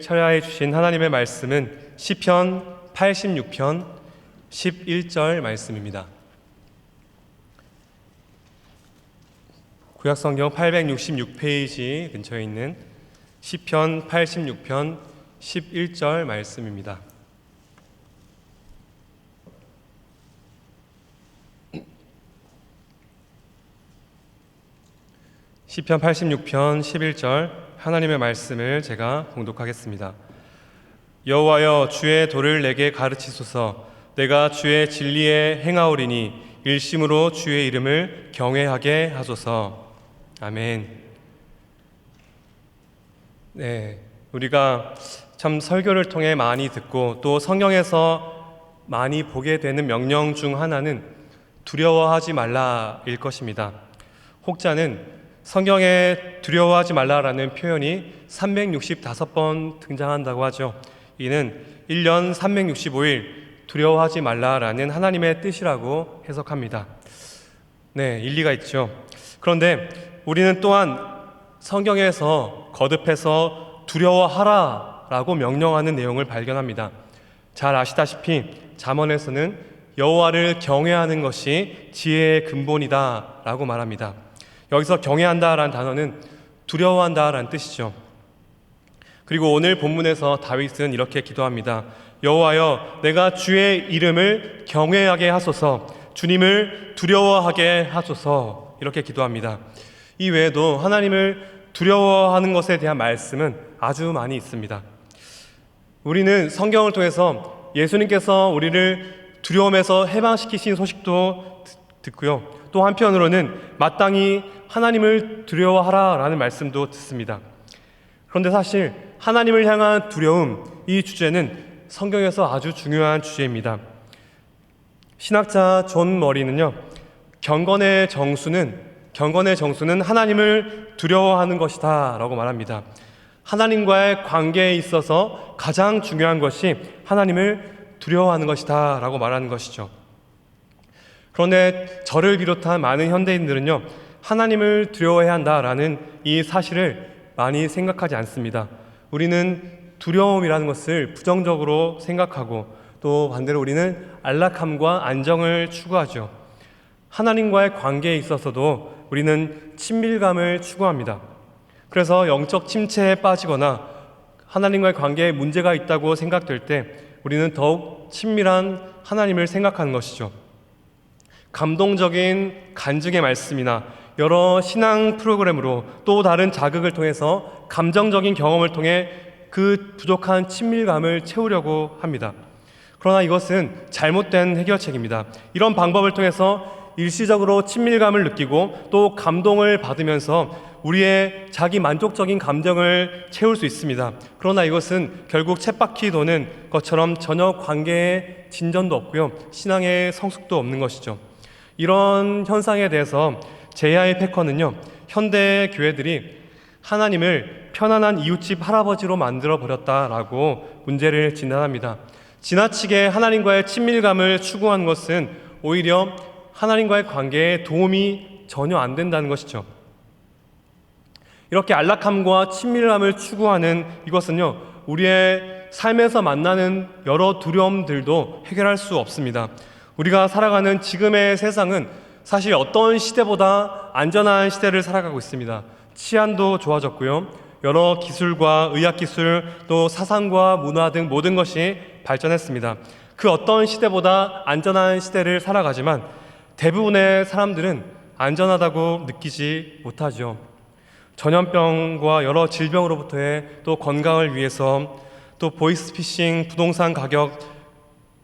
철야해 주신 하나님의 말씀은 시편 86편 11절 말씀입니다. 구약성경 866페이지 근처에 있는 시편 86편 11절 말씀입니다. 시편 86편 11절 하나님의 말씀을 제가 봉독하겠습니다. 여호와여, 주의 도를 내게 가르치소서. 내가 주의 진리에 행하오리니 일심으로 주의 이름을 경외하게 하소서. 아멘. 네, 우리가 참 설교를 통해 많이 듣고 또 성경에서 많이 보게 되는 명령 중 하나는 두려워하지 말라일 것입니다. 혹자는 성경에 두려워하지 말라라는 표현이 365번 등장한다고 하죠. 이는 1년 365일 두려워하지 말라라는 하나님의 뜻이라고 해석합니다. 네, 일리가 있죠. 그런데 우리는 또한 성경에서 거듭해서 두려워하라라고 명령하는 내용을 발견합니다. 잘 아시다시피 잠언에서는 여호와를 경외하는 것이 지혜의 근본이다라고 말합니다. 여기서 경외한다라는 단어는 두려워한다라는 뜻이죠. 그리고 오늘 본문에서 다윗은 이렇게 기도합니다. 여호와여, 내가 주의 이름을 경외하게 하소서. 주님을 두려워하게 하소서. 이렇게 기도합니다. 이 외에도 하나님을 두려워하는 것에 대한 말씀은 아주 많이 있습니다. 우리는 성경을 통해서 예수님께서 우리를 두려움에서 해방시키신 소식도 듣고요. 또 한편으로는 마땅히 하나님을 두려워하라라는 말씀도 듣습니다. 그런데 사실 하나님을 향한 두려움, 이 주제는 성경에서 아주 중요한 주제입니다. 신학자 존 머리는요, 경건의 정수는 하나님을 두려워하는 것이다 라고 말합니다. 하나님과의 관계에 있어서 가장 중요한 것이 하나님을 두려워하는 것이다 라고 말하는 것이죠. 그런데 저를 비롯한 많은 현대인들은요, 하나님을 두려워해야 한다라는 이 사실을 많이 생각하지 않습니다. 우리는 두려움이라는 것을 부정적으로 생각하고 또 반대로 우리는 안락함과 안정을 추구하죠. 하나님과의 관계에 있어서도 우리는 친밀감을 추구합니다. 그래서 영적 침체에 빠지거나 하나님과의 관계에 문제가 있다고 생각될 때 우리는 더욱 친밀한 하나님을 생각하는 것이죠. 감동적인 간증의 말씀이나 여러 신앙 프로그램으로 또 다른 자극을 통해서 감정적인 경험을 통해 그 부족한 친밀감을 채우려고 합니다. 그러나 이것은 잘못된 해결책입니다. 이런 방법을 통해서 일시적으로 친밀감을 느끼고 또 감동을 받으면서 우리의 자기 만족적인 감정을 채울 수 있습니다. 그러나 이것은 결국 쳇바퀴 도는 것처럼 전혀 관계에 진전도 없고요, 신앙의 성숙도 없는 것이죠. 이런 현상에 대해서 J.I. 패커는요, 현대 교회들이 하나님을 편안한 이웃집 할아버지로 만들어 버렸다라고 문제를 진단합니다. 지나치게 하나님과의 친밀감을 추구하는 것은 오히려 하나님과의 관계에 도움이 전혀 안 된다는 것이죠. 이렇게 안락함과 친밀함을 추구하는 이것은요, 우리의 삶에서 만나는 여러 두려움들도 해결할 수 없습니다. 우리가 살아가는 지금의 세상은 사실 어떤 시대보다 안전한 시대를 살아가고 있습니다. 치안도 좋아졌고요, 여러 기술과 의학기술 또 사상과 문화 등 모든 것이 발전했습니다. 그 어떤 시대보다 안전한 시대를 살아가지만 대부분의 사람들은 안전하다고 느끼지 못하죠. 전염병과 여러 질병으로부터의 또 건강을 위해서 또 보이스피싱, 부동산 가격,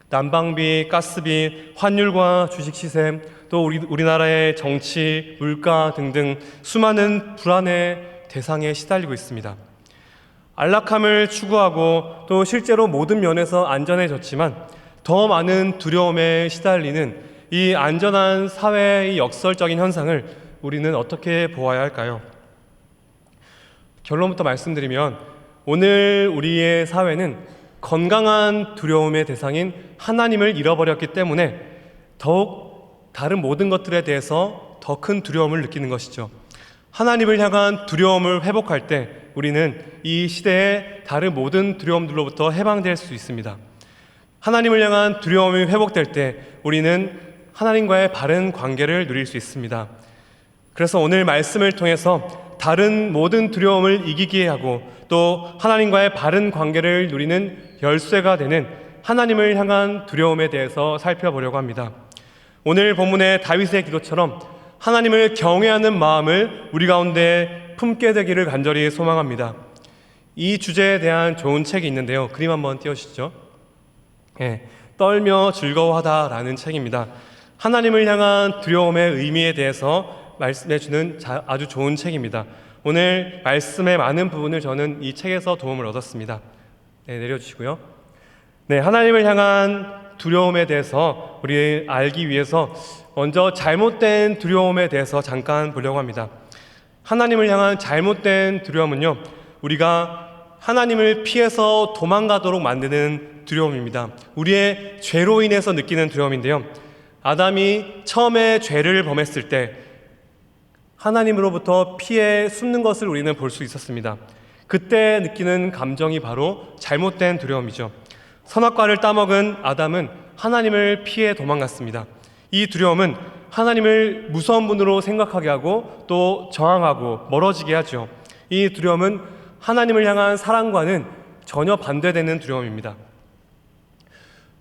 난방비, 가스비, 환율과 주식 시세, 또 우리나라의 정치, 물가 등등 수많은 불안의 대상에 시달리고 있습니다. 안락함을 추구하고 또 실제로 모든 면에서 안전해졌지만 더 많은 두려움에 시달리는 이 안전한 사회의 역설적인 현상을 우리는 어떻게 보아야 할까요? 결론부터 말씀드리면 오늘 우리의 사회는 건강한 두려움의 대상인 하나님을 잃어버렸기 때문에 더욱 다른 모든 것들에 대해서 더 큰 두려움을 느끼는 것이죠. 하나님을 향한 두려움을 회복할 때 우리는 이 시대의 다른 모든 두려움들로부터 해방될 수 있습니다. 하나님을 향한 두려움이 회복될 때 우리는 하나님과의 바른 관계를 누릴 수 있습니다. 그래서 오늘 말씀을 통해서 다른 모든 두려움을 이기게 하고 또 하나님과의 바른 관계를 누리는 열쇠가 되는 하나님을 향한 두려움에 대해서 살펴보려고 합니다. 오늘 본문의 다윗의 기도처럼 하나님을 경외하는 마음을 우리 가운데 품게 되기를 간절히 소망합니다. 이 주제에 대한 좋은 책이 있는데요. 그림 한번 띄워주시죠. 떨며 즐거워하다라는 책입니다. 하나님을 향한 두려움의 의미에 대해서 말씀해주는 아주 좋은 책입니다. 오늘 말씀의 많은 부분을 저는 이 책에서 도움을 얻었습니다. 내려주시고요. 하나님을 향한 두려움에 대해서 우리 알기 위해서 먼저 잘못된 두려움에 대해서 잠깐 보려고 합니다. 하나님을 향한 잘못된 두려움은요, 우리가 하나님을 피해서 도망가도록 만드는 두려움입니다. 우리의 죄로 인해서 느끼는 두려움인데요, 아담이 처음에 죄를 범했을 때 하나님으로부터 피해 숨는 것을 우리는 볼 수 있었습니다. 그때 느끼는 감정이 바로 잘못된 두려움이죠. 선악과를 따먹은 아담은 하나님을 피해 도망갔습니다. 이 두려움은 하나님을 무서운 분으로 생각하게 하고 또 저항하고 멀어지게 하죠. 이 두려움은 하나님을 향한 사랑과는 전혀 반대되는 두려움입니다.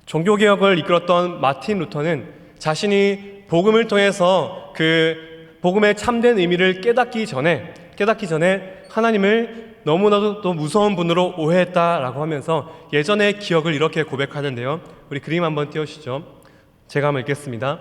종교개혁을 이끌었던 마틴 루터는 자신이 복음을 통해서 그 복음의 참된 의미를 깨닫기 전에 하나님을 너무나도 또 무서운 분으로 오해했다라고 하면서 예전의 기억을 이렇게 고백하는데요. 우리 그림 한번 띄워주시죠. 제가 한번 읽겠습니다.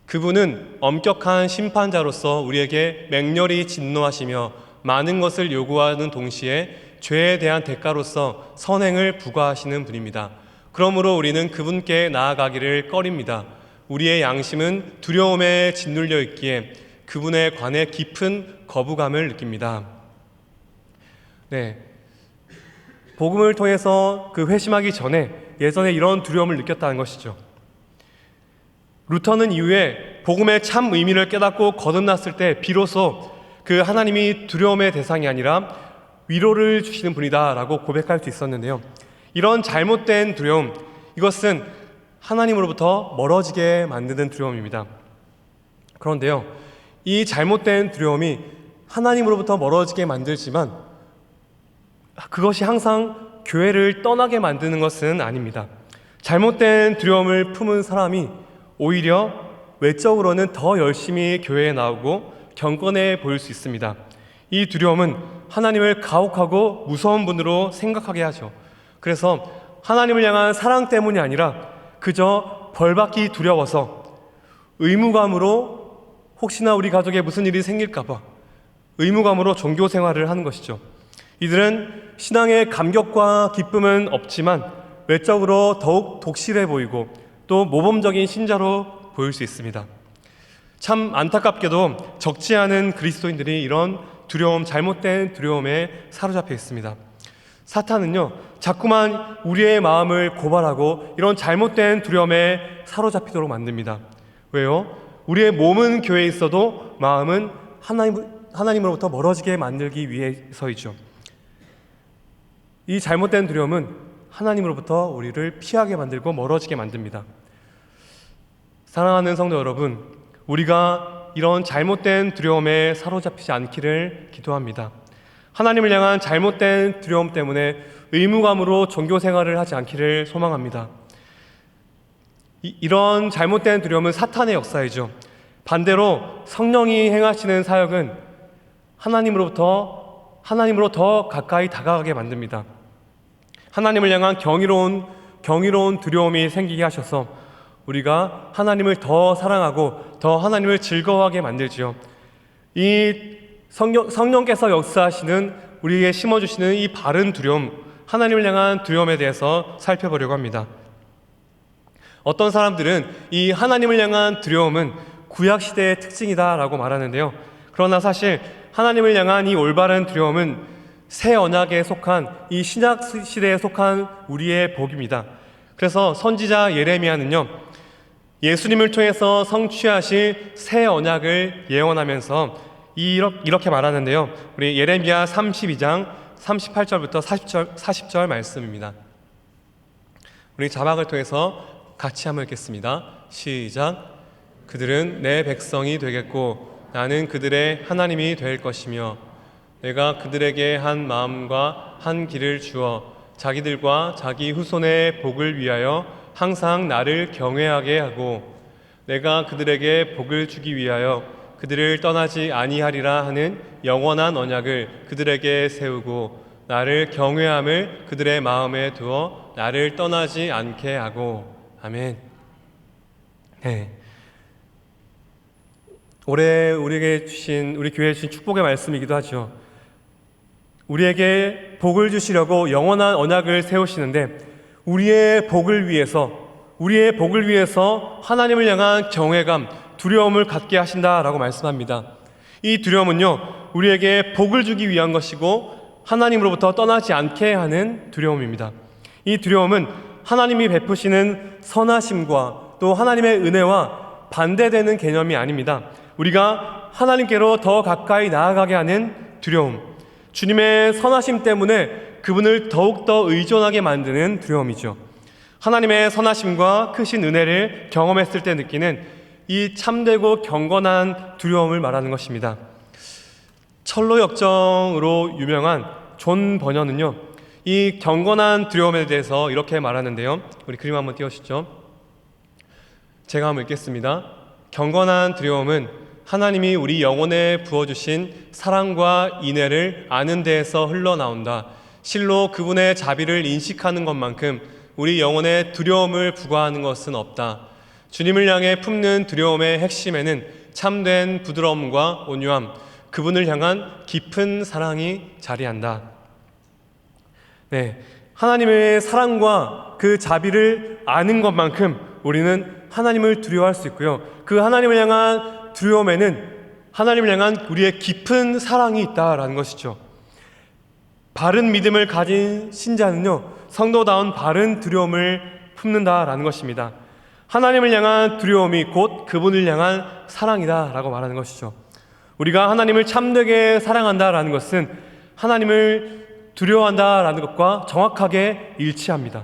그분은 엄격한 심판자로서 우리에게 맹렬히 진노하시며 많은 것을 요구하는 동시에 죄에 대한 대가로서 선행을 부과하시는 분입니다. 그러므로 우리는 그분께 나아가기를 꺼립니다. 우리의 양심은 두려움에 짓눌려 있기에 그분에 관해 깊은 거부감을 느낍니다. 복음을 통해서 그 회심하기 전에 예전에 이런 두려움을 느꼈다는 것이죠. 루터는 이후에 복음의 참 의미를 깨닫고 거듭났을 때 비로소 그 하나님이 두려움의 대상이 아니라 위로를 주시는 분이다 라고 고백할 수 있었는데요, 이런 잘못된 두려움, 이것은 하나님으로부터 멀어지게 만드는 두려움입니다. 그런데요, 이 잘못된 두려움이 하나님으로부터 멀어지게 만들지만 그것이 항상 교회를 떠나게 만드는 것은 아닙니다. 잘못된 두려움을 품은 사람이 오히려 외적으로는 더 열심히 교회에 나오고 경건해 보일 수 있습니다. 이 두려움은 하나님을 가혹하고 무서운 분으로 생각하게 하죠. 그래서 하나님을 향한 사랑 때문이 아니라 그저 벌받기 두려워서 의무감으로 혹시나 우리 가족에 무슨 일이 생길까봐 의무감으로 종교 생활을 하는 것이죠. 이들은 신앙의 감격과 기쁨은 없지만 외적으로 더욱 독실해 보이고 또 모범적인 신자로 보일 수 있습니다. 참 안타깝게도 적지 않은 그리스도인들이 이런 두려움, 잘못된 두려움에 사로잡혀 있습니다. 사탄은요, 자꾸만 우리의 마음을 고발하고 이런 잘못된 두려움에 사로잡히도록 만듭니다. 왜요? 우리의 몸은 교회에 있어도 마음은 하나님으로부터 멀어지게 만들기 위해서이죠. 이 잘못된 두려움은 하나님으로부터 우리를 피하게 만들고 멀어지게 만듭니다. 사랑하는 성도 여러분, 우리가 이런 잘못된 두려움에 사로잡히지 않기를 기도합니다. 하나님을 향한 잘못된 두려움 때문에 의무감으로 종교 생활을 하지 않기를 소망합니다. 이런 잘못된 두려움은 사탄의 역사이죠. 반대로 성령이 행하시는 사역은 하나님으로 더 가까이 다가가게 만듭니다. 하나님을 향한 경이로운 두려움이 생기게 하셔서 우리가 하나님을 더 사랑하고 더 하나님을 즐거워하게 만들지요. 이 성령께서 역사하시는 우리에게 심어주시는 이 바른 두려움, 하나님을 향한 두려움에 대해서 살펴보려고 합니다. 어떤 사람들은 이 하나님을 향한 두려움은 구약시대의 특징이다라고 말하는데요, 그러나 사실 하나님을 향한 이 올바른 두려움은 새 언약에 속한 이 신약시대에 속한 우리의 복입니다. 그래서 선지자 예레미야는요, 예수님을 통해서 성취하실 새 언약을 예언하면서 이렇게 말하는데요. 우리 예레미야 32장 38절부터 40절 말씀입니다. 우리 자막을 통해서 같이 한번 읽겠습니다. 시작. 그들은 내 백성이 되겠고 나는 그들의 하나님이 될 것이며 내가 그들에게 한 마음과 한 길을 주어 자기들과 자기 후손의 복을 위하여 항상 나를 경외하게 하고 내가 그들에게 복을 주기 위하여 그들을 떠나지 아니하리라 하는 영원한 언약을 그들에게 세우고 나를 경외함을 그들의 마음에 두어 나를 떠나지 않게 하고. 아멘. 네. 올해 우리에게 주신, 우리 교회에 주신 축복의 말씀이기도 하죠. 우리에게 복을 주시려고 영원한 언약을 세우시는데 우리의 복을 위해서 하나님을 향한 경외감, 두려움을 갖게 하신다라고 말씀합니다. 이 두려움은요, 우리에게 복을 주기 위한 것이고 하나님으로부터 떠나지 않게 하는 두려움입니다. 이 두려움은 하나님이 베푸시는 선하심과 또 하나님의 은혜와 반대되는 개념이 아닙니다. 우리가 하나님께로 더 가까이 나아가게 하는 두려움, 주님의 선하심 때문에 그분을 더욱더 의존하게 만드는 두려움이죠. 하나님의 선하심과 크신 은혜를 경험했을 때 느끼는 이 참되고 경건한 두려움을 말하는 것입니다. 철로 역정으로 유명한 존 버녀는요, 이 경건한 두려움에 대해서 이렇게 말하는데요. 우리 그림 한번 띄워주시죠. 제가 한번 읽겠습니다. 경건한 두려움은 하나님이 우리 영혼에 부어주신 사랑과 인애를 아는 데에서 흘러나온다. 실로 그분의 자비를 인식하는 것만큼 우리 영혼에 두려움을 부과하는 것은 없다. 주님을 향해 품는 두려움의 핵심에는 참된 부드러움과 온유함, 그분을 향한 깊은 사랑이 자리한다. 네, 하나님의 사랑과 그 자비를 아는 것만큼 우리는 하나님을 두려워할 수 있고요. 그 하나님을 향한 두려움에는 하나님을 향한 우리의 깊은 사랑이 있다라는 것이죠. 바른 믿음을 가진 신자는요, 성도다운 바른 두려움을 품는다라는 것입니다. 하나님을 향한 두려움이 곧 그분을 향한 사랑이다라고 말하는 것이죠. 우리가 하나님을 참되게 사랑한다라는 것은 하나님을 두려워한다라는 것과 정확하게 일치합니다.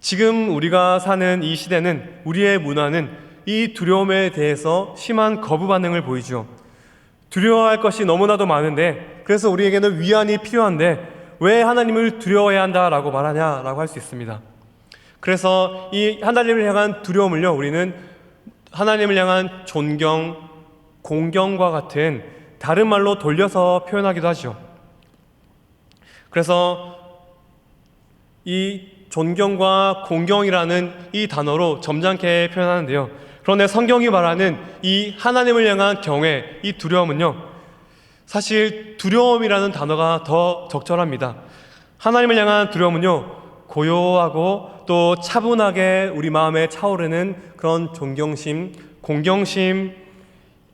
지금 우리가 사는 이 시대는, 우리의 문화는 이 두려움에 대해서 심한 거부 반응을 보이죠. 두려워할 것이 너무나도 많은데, 그래서 우리에게는 위안이 필요한데 왜 하나님을 두려워해야 한다라고 말하냐라고 할 수 있습니다. 그래서 이 하나님을 향한 두려움을요, 우리는 하나님을 향한 존경, 공경과 같은 다른 말로 돌려서 표현하기도 하죠. 그래서 이 존경과 공경이라는 이 단어로 점잖게 표현하는데요. 그런데 성경이 말하는 이 하나님을 향한 경외, 이 두려움은요, 사실 두려움이라는 단어가 더 적절합니다. 하나님을 향한 두려움은요, 고요하고 또 차분하게 우리 마음에 차오르는 그런 존경심, 공경심,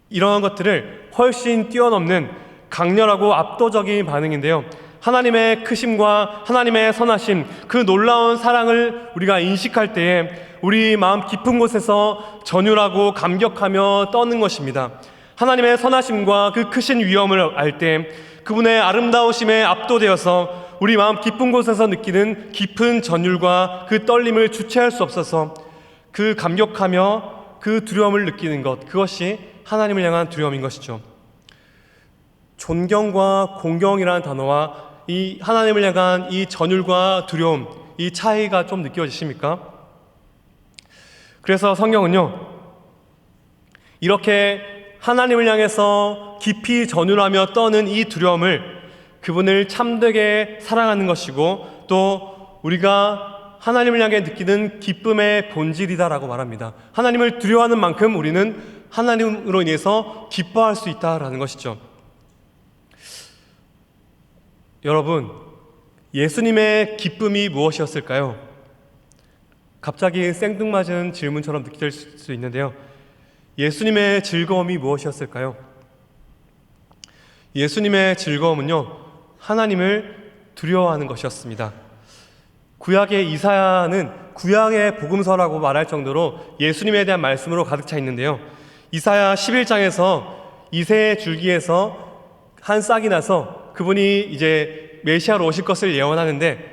이러한 것들을 훨씬 뛰어넘는 강렬하고 압도적인 반응인데요. 하나님의 크심과 하나님의 선하심, 그 놀라운 사랑을 우리가 인식할 때에 우리 마음 깊은 곳에서 전율하고 감격하며 떠는 것입니다. 하나님의 선하심과 그 크신 위엄을 알 때 그분의 아름다우심에 압도되어서 우리 마음 깊은 곳에서 느끼는 깊은 전율과 그 떨림을 주체할 수 없어서 그 감격하며 그 두려움을 느끼는 것, 그것이 하나님을 향한 두려움인 것이죠. 존경과 공경이라는 단어와 이 하나님을 향한 이 전율과 두려움, 이 차이가 좀 느껴지십니까? 그래서 성경은요, 이렇게 하나님을 향해서 깊이 전율하며 떠는 이 두려움을 그분을 참되게 사랑하는 것이고 또 우리가 하나님을 향해 느끼는 기쁨의 본질이다라고 말합니다. 하나님을 두려워하는 만큼 우리는 하나님으로 인해서 기뻐할 수 있다라는 것이죠. 여러분, 예수님의 기쁨이 무엇이었을까요? 갑자기 생뚱맞은 질문처럼 느껴질 수 있는데요. 예수님의 즐거움이 무엇이었을까요? 예수님의 즐거움은요, 하나님을 두려워하는 것이었습니다. 구약의 이사야는 구약의 복음서라고 말할 정도로 예수님에 대한 말씀으로 가득 차 있는데요. 이사야 11장에서 이새 줄기에서 한 싹이 나서 그분이 이제 메시아로 오실 것을 예언하는데,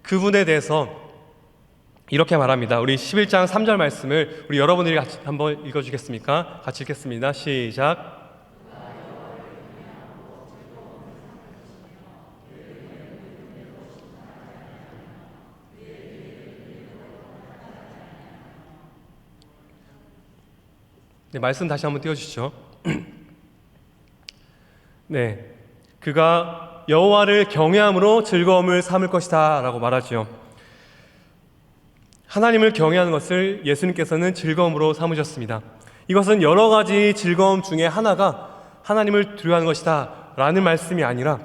그분에 대해서 이렇게 말합니다. 우리 11장 3절 말씀을 우리 여러분들이 같이 한번 읽어주겠습니까? 같이 읽겠습니다. 시작. 네, 말씀 다시 한번 띄워주시죠. 네, 그가 여호와를 경외함으로 즐거움을 삼을 것이다 라고 말하지요. 하나님을 경외하는 것을 예수님께서는 즐거움으로 삼으셨습니다. 이것은 여러 가지 즐거움 중에 하나가 하나님을 두려워하는 것이다 라는 말씀이 아니라,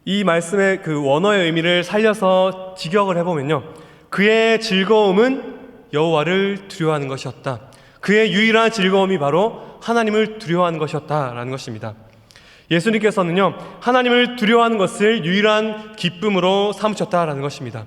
이 말씀의 그 원어의 의미를 살려서 직역을 해보면요, 그의 즐거움은 여호와를 두려워하는 것이었다. 그의 유일한 즐거움이 바로 하나님을 두려워하는 것이었다라는 것입니다. 예수님께서는요, 하나님을 두려워하는 것을 유일한 기쁨으로 삼으셨다라는 것입니다.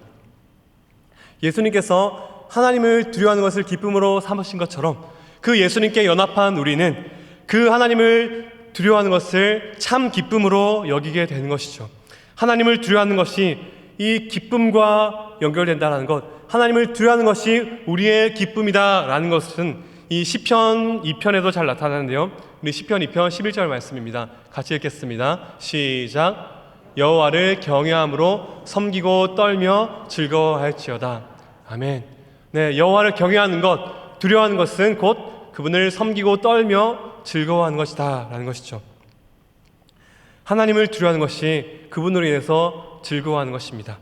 예수님께서 하나님을 두려워하는 것을 기쁨으로 삼으신 것처럼, 그 예수님께 연합한 우리는 그 하나님을 두려워하는 것을 참 기쁨으로 여기게 되는 것이죠. 하나님을 두려워하는 것이 이 기쁨과 연결된다는 것, 하나님을 두려워하는 것이 우리의 기쁨이다라는 것은 이 시편 2편에도 잘 나타나는데요, 우리 시편 2편 11절 말씀입니다. 같이 읽겠습니다. 시작. 여호와를 경외함으로 섬기고 떨며 즐거워할지어다. 아멘. 네, 여호와를 경외하는 것, 두려워하는 것은 곧 그분을 섬기고 떨며 즐거워하는 것이다 라는 것이죠. 하나님을 두려워하는 것이 그분으로 인해서 즐거워하는 것입니다.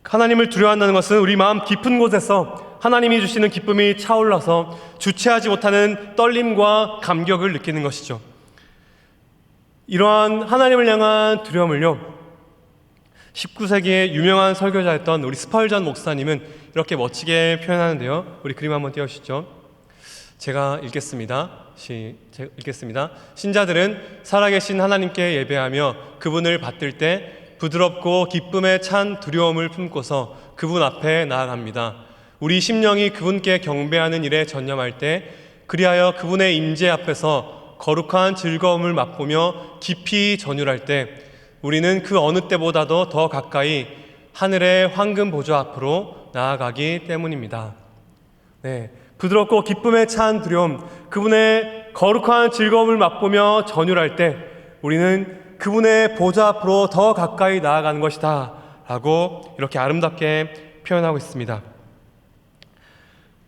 하나님을 두려워한다는 것은 우리 마음 깊은 곳에서 하나님이 주시는 기쁨이 차올라서 주체하지 못하는 떨림과 감격을 느끼는 것이죠. 이러한 하나님을 향한 두려움을요, 19세기의 유명한 설교자였던 우리 스펄전 목사님은 이렇게 멋지게 표현하는데요, 우리 그림 한번 띄워주시죠. 제가 읽겠습니다. 신자들은 살아계신 하나님께 예배하며 그분을 받들 때 부드럽고 기쁨에 찬 두려움을 품고서 그분 앞에 나아갑니다. 우리 심령이 그분께 경배하는 일에 전념할 때, 그리하여 그분의 임재 앞에서 거룩한 즐거움을 맛보며 깊이 전율할 때, 우리는 그 어느 때보다도 더 가까이 하늘의 황금 보좌 앞으로 나아가기 때문입니다. 네, 부드럽고 기쁨에 찬 두려움, 그분의 거룩한 즐거움을 맛보며 전율할 때 우리는 그분의 보좌 앞으로 더 가까이 나아가는 것이다 라고 이렇게 아름답게 표현하고 있습니다.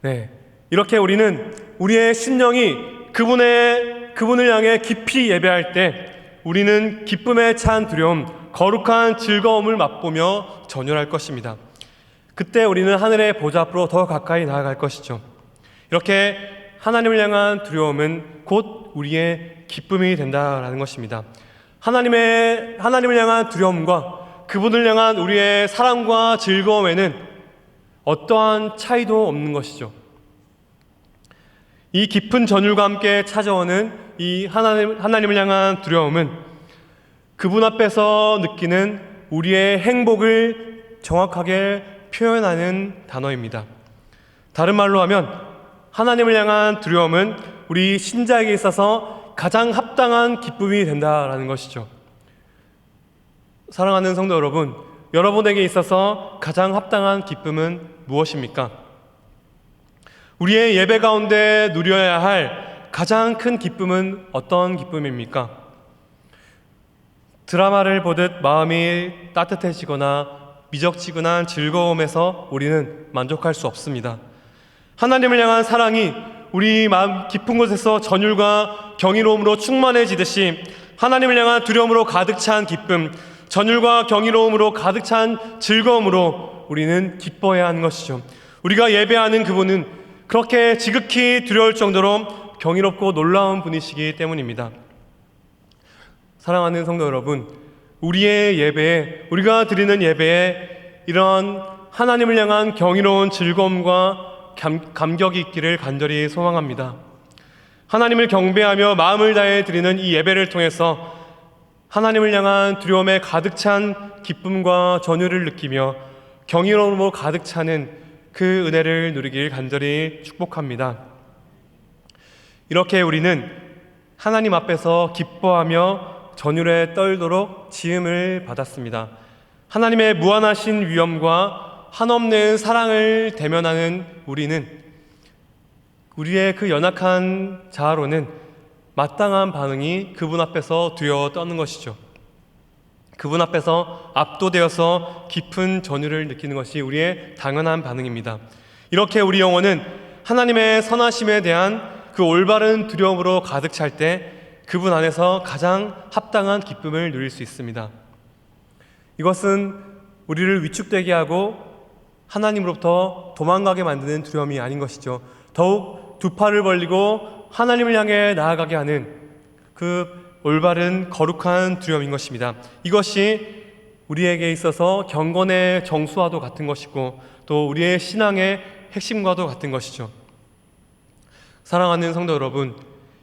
네, 이렇게 우리는 우리의 심령이 그분을 향해 깊이 예배할 때 우리는 기쁨에 찬 두려움, 거룩한 즐거움을 맛보며 전율할 것입니다. 그때 우리는 하늘의 보좌 앞으로 더 가까이 나아갈 것이죠. 이렇게 하나님을 향한 두려움은 곧 우리의 기쁨이 된다라는 것입니다. 하나님을 향한 두려움과 그분을 향한 우리의 사랑과 즐거움에는 어떠한 차이도 없는 것이죠. 이 깊은 전율과 함께 찾아오는 이 하나님을 향한 두려움은 그분 앞에서 느끼는 우리의 행복을 정확하게 표현하는 단어입니다. 다른 말로 하면 하나님을 향한 두려움은 우리 신자에게 있어서 가장 합당한 기쁨이 된다라는 것이죠. 사랑하는 성도 여러분, 여러분에게 있어서 가장 합당한 기쁨은 무엇입니까? 우리의 예배 가운데 누려야 할 가장 큰 기쁨은 어떤 기쁨입니까? 드라마를 보듯 마음이 따뜻해지거나 미적지근한 즐거움에서 우리는 만족할 수 없습니다. 하나님을 향한 사랑이 우리 마음 깊은 곳에서 전율과 경이로움으로 충만해지듯이 하나님을 향한 두려움으로 가득 찬 기쁨, 전율과 경이로움으로 가득 찬 즐거움으로 우리는 기뻐해야 하는 것이죠. 우리가 예배하는 그분은 그렇게 지극히 두려울 정도로 경이롭고 놀라운 분이시기 때문입니다. 사랑하는 성도 여러분, 우리의 예배에, 우리가 드리는 예배에 이런 하나님을 향한 경이로운 즐거움과 감격이 있기를 간절히 소망합니다. 하나님을 경배하며 마음을 다해 드리는 이 예배를 통해서 하나님을 향한 두려움에 가득 찬 기쁨과 전율을 느끼며 경이로움으로 가득 차는 그 은혜를 누리길 간절히 축복합니다. 이렇게 우리는 하나님 앞에서 기뻐하며 전율에 떨도록 지음을 받았습니다. 하나님의 무한하신 위엄과 한없는 사랑을 대면하는 우리는 우리의 그 연약한 자아로는 마땅한 반응이 그분 앞에서 되어 떠는 것이죠. 그분 앞에서 압도되어서 깊은 전율을 느끼는 것이 우리의 당연한 반응입니다. 이렇게 우리 영혼은 하나님의 선하심에 대한 그 올바른 두려움으로 가득 찰 때 그분 안에서 가장 합당한 기쁨을 누릴 수 있습니다. 이것은 우리를 위축되게 하고 하나님으로부터 도망가게 만드는 두려움이 아닌 것이죠. 더욱 두 팔을 벌리고 하나님을 향해 나아가게 하는 그 올바른 거룩한 두려움인 것입니다. 이것이 우리에게 있어서 경건의 정수와도 같은 것이고 또 우리의 신앙의 핵심과도 같은 것이죠. 사랑하는 성도 여러분,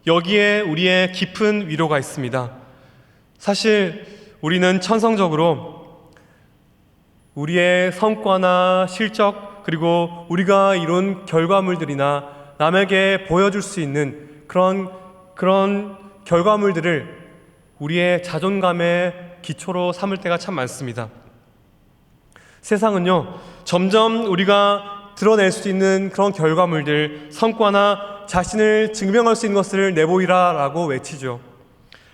여기에 우리의 깊은 위로가 있습니다. 사실 우리는 천성적으로 우리의 성과나 실적 그리고 우리가 이룬 결과물들이나 남에게 보여줄 수 있는 그런 결과물들을 우리의 자존감의 기초로 삼을 때가 참 많습니다. 세상은요, 점점 우리가 드러낼 수 있는 그런 결과물들, 성과나 자신을 증명할 수 있는 것을 내보이라 라고 외치죠.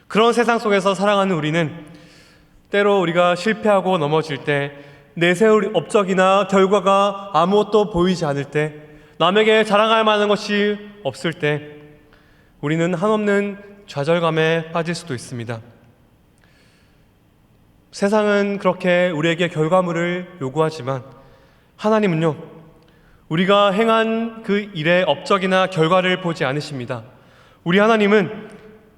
그런 세상 속에서 살아가는 우리는 때로 우리가 실패하고 넘어질 때, 내세울 업적이나 결과가 아무것도 보이지 않을 때, 남에게 자랑할 만한 것이 없을 때 우리는 한없는 좌절감에 빠질 수도 있습니다. 세상은 그렇게 우리에게 결과물을 요구하지만 하나님은요, 우리가 행한 그 일의 업적이나 결과를 보지 않으십니다. 우리 하나님은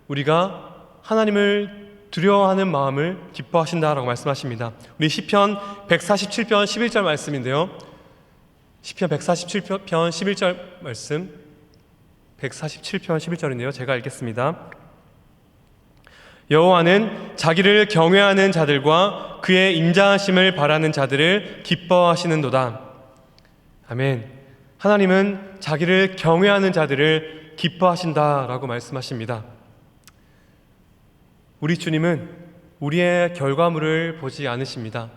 우리가 하나님을 두려워하는 마음을 기뻐하신다라고 말씀하십니다. 우리 시편 147편 11절 말씀인데요, 시편 147편 11절 말씀, 147편 11절인데요, 제가 읽겠습니다. 여호와는 자기를 경외하는 자들과 그의 인자하심을 바라는 자들을 기뻐하시는도다. 아멘. 하나님은 자기를 경외하는 자들을 기뻐하신다라고 말씀하십니다. 우리 주님은 우리의 결과물을 보지 않으십니다.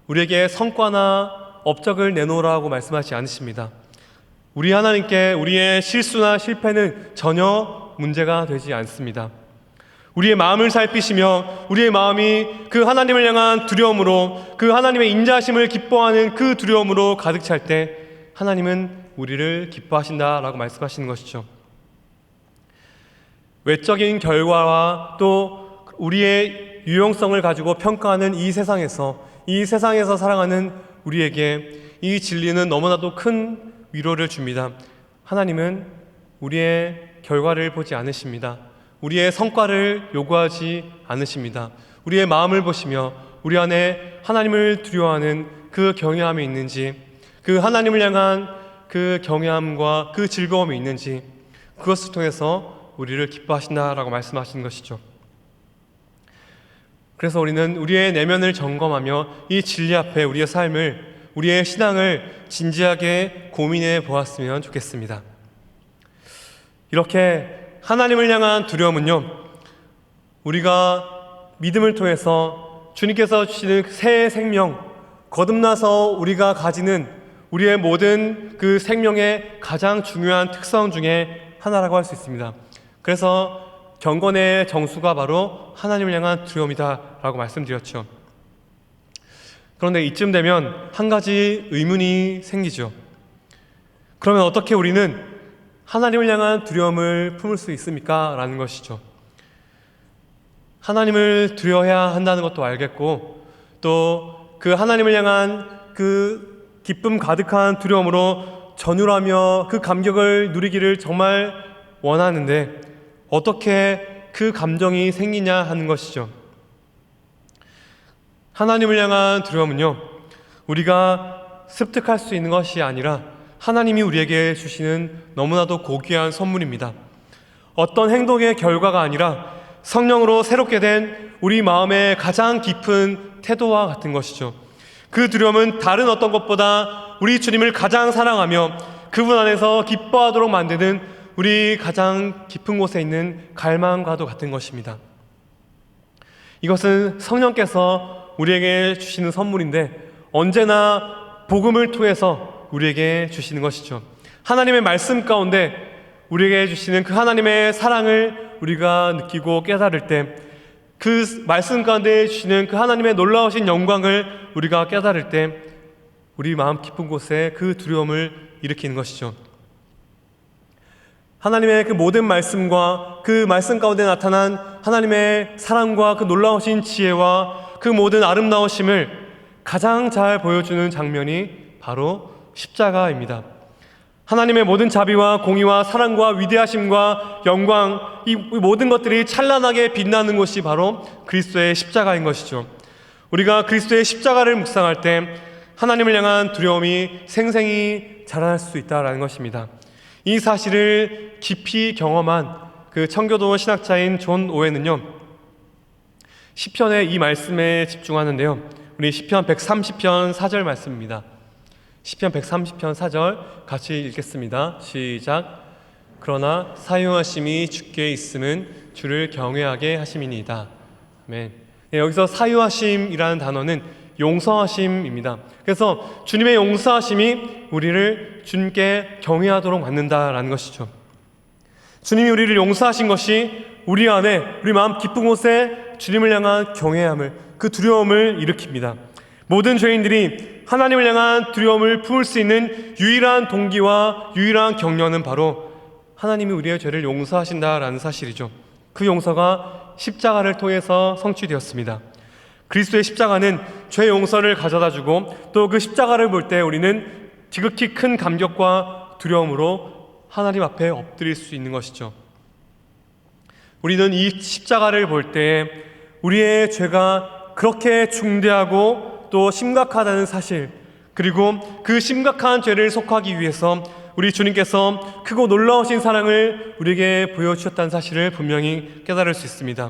우리에게 성과나 업적을 내놓으라고 말씀하지 않으십니다. 우리 하나님께 우리의 실수나 실패는 전혀 문제가 되지 않습니다. 우리의 마음을 살피시며 우리의 마음이 그 하나님을 향한 두려움으로, 그 하나님의 인자하심을 기뻐하는 그 두려움으로 가득 찰 때 하나님은 우리를 기뻐하신다라고 말씀하시는 것이죠. 외적인 결과와 또 우리의 유용성을 가지고 평가하는 이 세상에서 살아가는 우리에게 이 진리는 너무나도 큰 위로를 줍니다. 하나님은 우리의 결과를 보지 않으십니다. 우리의 성과를 요구하지 않으십니다. 우리의 마음을 보시며 우리 안에 하나님을 두려워하는 그 경외함이 있는지, 그 하나님을 향한 그 경외함과 그 즐거움이 있는지, 그것을 통해서 우리를 기뻐하신다라고 말씀하시는 것이죠. 그래서 우리는 우리의 내면을 점검하며 이 진리 앞에 우리의 삶을, 우리의 신앙을 진지하게 고민해 보았으면 좋겠습니다. 이렇게 하나님을 향한 두려움은요, 우리가 믿음을 통해서 주님께서 주시는 새 생명, 거듭나서 우리가 가지는 우리의 모든 그 생명의 가장 중요한 특성 중에 하나라고 할 수 있습니다. 그래서 경건의 정수가 바로 하나님을 향한 두려움이다라고 말씀드렸죠. 그런데 이쯤 되면 한 가지 의문이 생기죠. 그러면 어떻게 우리는 하나님을 향한 두려움을 품을 수 있습니까? 라는 것이죠. 하나님을 두려워해야 한다는 것도 알겠고, 또 그 하나님을 향한 그 기쁨 가득한 두려움으로 전율하며 그 감격을 누리기를 정말 원하는데 어떻게 그 감정이 생기냐 하는 것이죠. 하나님을 향한 두려움은요, 우리가 습득할 수 있는 것이 아니라 하나님이 우리에게 주시는 너무나도 고귀한 선물입니다. 어떤 행동의 결과가 아니라 성령으로 새롭게 된 우리 마음의 가장 깊은 태도와 같은 것이죠. 그 두려움은 다른 어떤 것보다 우리 주님을 가장 사랑하며 그분 안에서 기뻐하도록 만드는 우리 가장 깊은 곳에 있는 갈망과도 같은 것입니다. 이것은 성령께서 우리에게 주시는 선물인데 언제나 복음을 통해서 우리에게 주시는 것이죠. 하나님의 말씀 가운데 우리에게 주시는 그 하나님의 사랑을 우리가 느끼고 깨달을 때, 그 말씀 가운데 주시는 그 하나님의 놀라우신 영광을 우리가 깨달을 때 우리 마음 깊은 곳에 그 두려움을 일으키는 것이죠. 하나님의 그 모든 말씀과 그 말씀 가운데 나타난 하나님의 사랑과 그 놀라우신 지혜와 그 모든 아름다우심을 가장 잘 보여주는 장면이 바로 십자가입니다. 하나님의 모든 자비와 공의와 사랑과 위대하심과 영광, 이 모든 것들이 찬란하게 빛나는 곳이 바로 그리스도의 십자가인 것이죠. 우리가 그리스도의 십자가를 묵상할 때 하나님을 향한 두려움이 생생히 자라날 수 있다는 것입니다. 이 사실을 깊이 경험한 그 청교도 신학자인 존 오웬은요, 시편의 이 말씀에 집중하는데요. 우리 시편 130편 4절 말씀입니다. 시편 130편 4절 같이 읽겠습니다. 시작. 그러나 사유하심이 주께 있음은 주를 경외하게 하심이니이다. 아멘. 네, 여기서 사유하심이라는 단어는 용서하심입니다. 그래서 주님의 용서하심이 우리를 주님께 경외하도록 만든다라는 것이죠. 주님이 우리를 용서하신 것이 우리 안에, 우리 마음 깊은 곳에 주님을 향한 경외함을, 그 두려움을 일으킵니다. 모든 죄인들이 하나님을 향한 두려움을 품을 수 있는 유일한 동기와 유일한 격려는 바로 하나님이 우리의 죄를 용서하신다라는 사실이죠. 그 용서가 십자가를 통해서 성취되었습니다. 그리스도의 십자가는 죄 용서를 가져다주고 또 그 십자가를 볼 때 우리는 지극히 큰 감격과 두려움으로 하나님 앞에 엎드릴 수 있는 것이죠. 우리는 이 십자가를 볼 때 우리의 죄가 그렇게 중대하고 또 심각하다는 사실, 그리고 그 심각한 죄를 속하기 위해서 우리 주님께서 크고 놀라우신 사랑을 우리에게 보여주셨다는 사실을 분명히 깨달을 수 있습니다.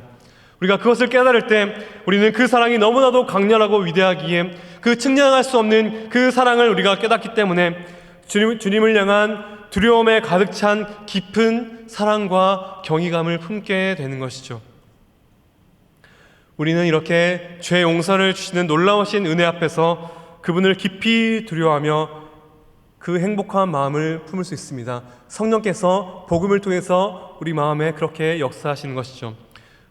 우리가 그것을 깨달을 때 우리는 그 사랑이 너무나도 강렬하고 위대하기에 그 측량할 수 없는 그 사랑을 우리가 깨닫기 때문에 주님을 향한 두려움에 가득 찬 깊은 사랑과 경외감을 품게 되는 것이죠. 우리는 이렇게 죄 용서를 주시는 놀라우신 은혜 앞에서 그분을 깊이 두려워하며 그 행복한 마음을 품을 수 있습니다. 성령께서 복음을 통해서 우리 마음에 그렇게 역사하시는 것이죠.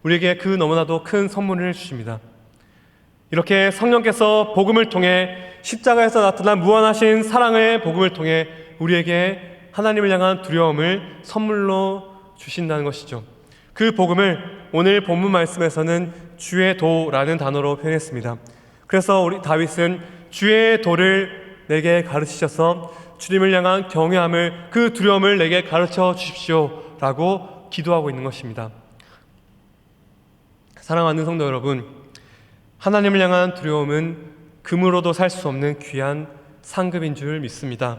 우리에게 그 너무나도 큰 선물을 주십니다. 이렇게 성령께서 복음을 통해 십자가에서 나타난 무한하신 사랑의 복음을 통해 우리에게 하나님을 향한 두려움을 선물로 주신다는 것이죠. 그 복음을 오늘 본문 말씀에서는 주의 도라는 단어로 표현했습니다. 그래서 우리 다윗은 주의 도를 내게 가르치셔서 주님을 향한 경외함을, 그 두려움을 내게 가르쳐 주십시오 라고 기도하고 있는 것입니다. 사랑하는 성도 여러분, 하나님을 향한 두려움은 금으로도 살 수 없는 귀한 상급인 줄 믿습니다.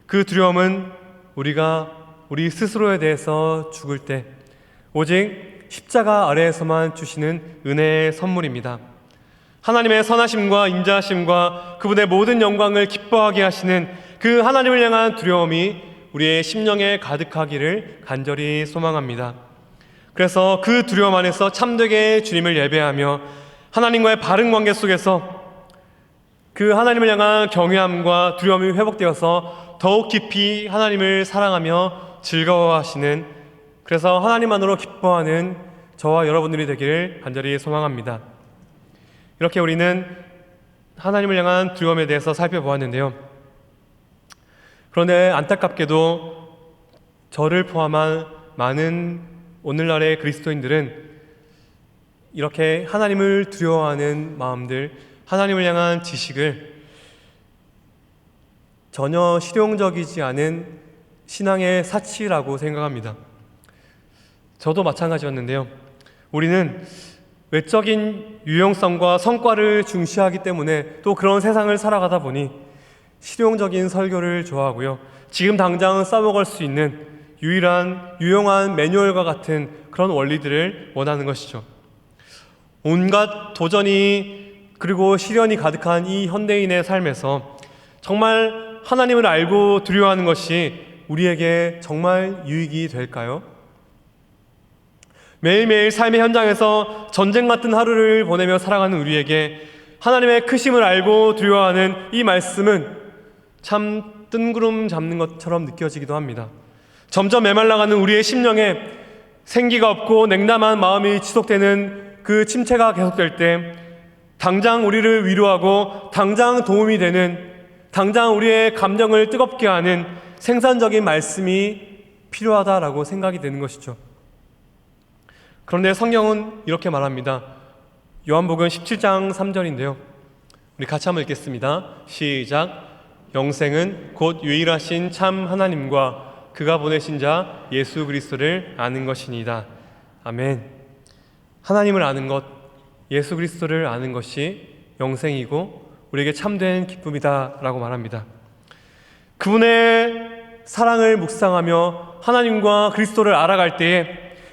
그 두려움은 우리가 우리 스스로에 대해서 죽을 때 오직 십자가 아래에서만 주시는 은혜의 선물입니다. 하나님의 선하심과 인자하심과 그분의 모든 영광을 기뻐하게 하시는 그 하나님을 향한 두려움이 우리의 심령에 가득하기를 간절히 소망합니다. 그래서 그 두려움 안에서 참되게 주님을 예배하며 하나님과의 바른 관계 속에서 그 하나님을 향한 경외함과 두려움이 회복되어서 더욱 깊이 하나님을 사랑하며 즐거워하시는, 그래서 하나님만으로 기뻐하는 저와 여러분들이 되기를 간절히 소망합니다. 이렇게 우리는 하나님을 향한 두려움에 대해서 살펴보았는데요. 그런데 안타깝게도 저를 포함한 많은 오늘날의 그리스도인들은 이렇게 하나님을 두려워하는 마음들, 하나님을 향한 지식을 전혀 실용적이지 않은 신앙의 사치라고 생각합니다. 저도 마찬가지였는데요. 우리는 외적인 유용성과 성과를 중시하기 때문에 또 그런 세상을 살아가다 보니 실용적인 설교를 좋아하고요. 지금 당장 써먹을 수 있는 유용한 매뉴얼과 같은 그런 원리들을 원하는 것이죠. 온갖 도전이 그리고 시련이 가득한 이 현대인의 삶에서 정말 하나님을 알고 두려워하는 것이 우리에게 정말 유익이 될까요? 매일매일 삶의 현장에서 전쟁 같은 하루를 보내며 살아가는 우리에게 하나님의 크심을 알고 두려워하는 이 말씀은 참 뜬구름 잡는 것처럼 느껴지기도 합니다. 점점 메말라가는 우리의 심령에 생기가 없고 냉담한 마음이 지속되는 그 침체가 계속될 때 당장 우리를 위로하고 당장 도움이 되는, 당장 우리의 감정을 뜨겁게 하는 생산적인 말씀이 필요하다라고 생각이 되는 것이죠. 그런데 성경은 이렇게 말합니다. 요한복음 17장 3절인데요. 우리 같이 한번 읽겠습니다. 시작. 영생은 곧 유일하신 참 하나님과 그가 보내신 자 예수 그리스도를 아는 것이니이다. 아멘. 하나님을 아는 것, 예수 그리스도를 아는 것이 영생이고 우리에게 참된 기쁨이다 라고 말합니다. 그분의 사랑을 묵상하며 하나님과 그리스도를 알아갈 때에,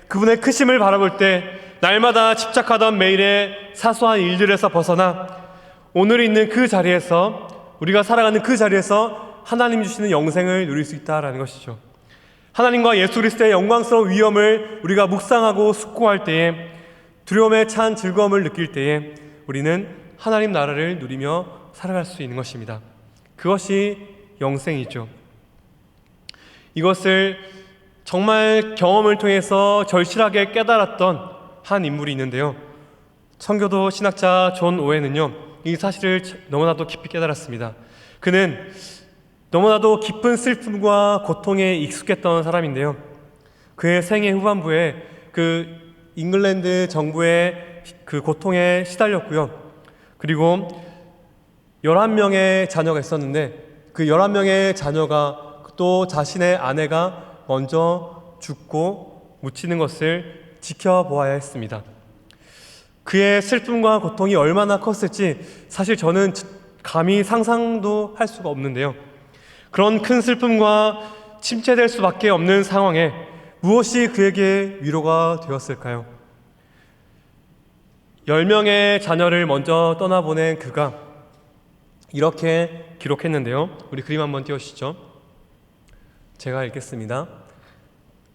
그분의 크심을 바라볼 때 날마다 집착하던 매일의 사소한 일들에서 벗어나 오늘 있는 그 자리에서, 우리가 살아가는 그 자리에서 하나님 주시는 영생을 누릴 수 있다라는 것이죠. 하나님과 예수 그리스도의 영광스러운 위엄을 우리가 묵상하고 숙고할 때에, 두려움에 찬 즐거움을 느낄 때에 우리는 하나님 나라를 누리며 살아갈 수 있는 것입니다. 그것이 영생이죠. 이것을 정말 경험을 통해서 절실하게 깨달았던 한 인물이 있는데요. 청교도 신학자 존 오웬은요, 이 사실을 너무나도 깊이 깨달았습니다. 그는 너무나도 깊은 슬픔과 고통에 익숙했던 사람인데요. 그의 생애 후반부에 그 잉글랜드 정부의 그 고통에 시달렸고요. 그리고 11명의 자녀가 있었는데 그 11명의 자녀가 또 자신의 아내가 먼저 죽고 묻히는 것을 지켜보아야 했습니다. 그의 슬픔과 고통이 얼마나 컸을지 사실 저는 감히 상상도 할 수가 없는데요. 그런 큰 슬픔과 침체될 수밖에 없는 상황에 무엇이 그에게 위로가 되었을까요? 10명의 자녀를 먼저 떠나보낸 그가 이렇게 기록했는데요. 우리 그림 한번 띄워주시죠. 제가 읽겠습니다.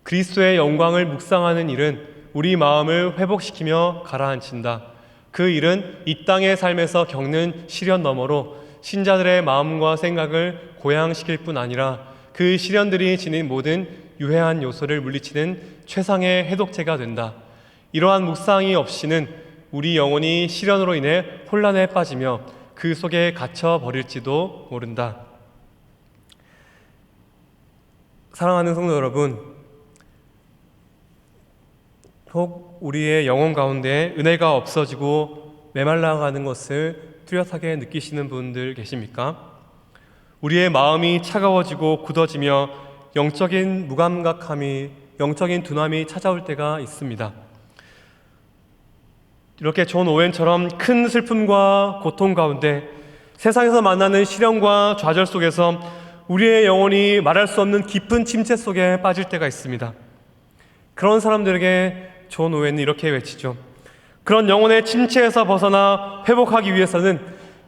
그리스도의 영광을 묵상하는 일은 우리 마음을 회복시키며 가라앉힌다. 그 일은 이 땅의 삶에서 겪는 시련 너머로 신자들의 마음과 생각을 고양시킬 뿐 아니라 그 시련들이 지닌 모든 유해한 요소를 물리치는 최상의 해독제가 된다. 이러한 묵상이 없이는 우리 영혼이 시련으로 인해 혼란에 빠지며 그 속에 갇혀 버릴지도 모른다. 사랑하는 성도 여러분, 혹 우리의 영혼 가운데 은혜가 없어지고 메말라가는 것을 뚜렷하게 느끼시는 분들 계십니까? 우리의 마음이 차가워지고 굳어지며 영적인 무감각함이, 영적인 둔함이 찾아올 때가 있습니다. 이렇게 존 오웬처럼 큰 슬픔과 고통 가운데 세상에서 만나는 시련과 좌절 속에서 우리의 영혼이 말할 수 없는 깊은 침체 속에 빠질 때가 있습니다. 그런 사람들에게 존 오웬은 이렇게 외치죠. 그런 영혼의 침체에서 벗어나 회복하기 위해서는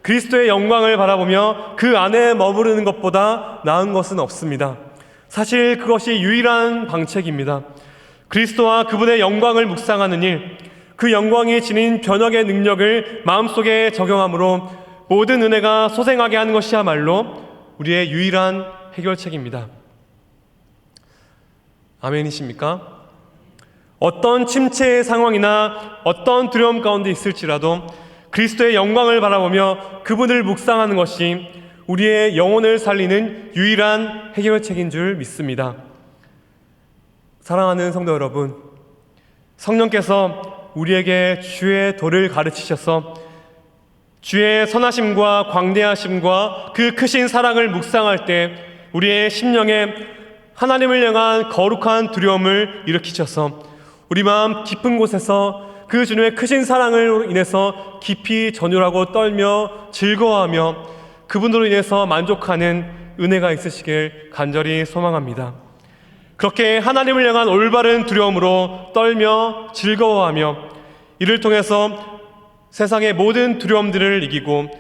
그리스도의 영광을 바라보며 그 안에 머무르는 것보다 나은 것은 없습니다. 사실 그것이 유일한 방책입니다. 그리스도와 그분의 영광을 묵상하는 일, 그 영광이 지닌 변혁의 능력을 마음속에 적용함으로 모든 은혜가 소생하게 하는 것이야말로 우리의 유일한 해결책입니다. 아멘이십니까? 어떤 침체의 상황이나 어떤 두려움 가운데 있을지라도 그리스도의 영광을 바라보며 그분을 묵상하는 것이 우리의 영혼을 살리는 유일한 해결책인 줄 믿습니다. 사랑하는 성도 여러분, 성령께서 우리에게 주의 도를 가르치셔서 주의 선하심과 광대하심과 그 크신 사랑을 묵상할 때 우리의 심령에 하나님을 향한 거룩한 두려움을 일으키셔서 우리 마음 깊은 곳에서 그 주님의 크신 사랑을 인해서 깊이 전율하고 떨며 즐거워하며 그분으로 인해서 만족하는 은혜가 있으시길 간절히 소망합니다. 그렇게 하나님을 향한 올바른 두려움으로 떨며 즐거워하며 이를 통해서 세상의 모든 두려움들을 이기고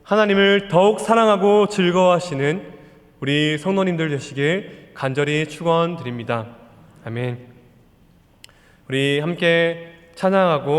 하나님을 더욱 사랑하고 즐거워하시는 우리 성도님들 되시길 간절히 축원드립니다. 아멘. 우리 함께 찬양하고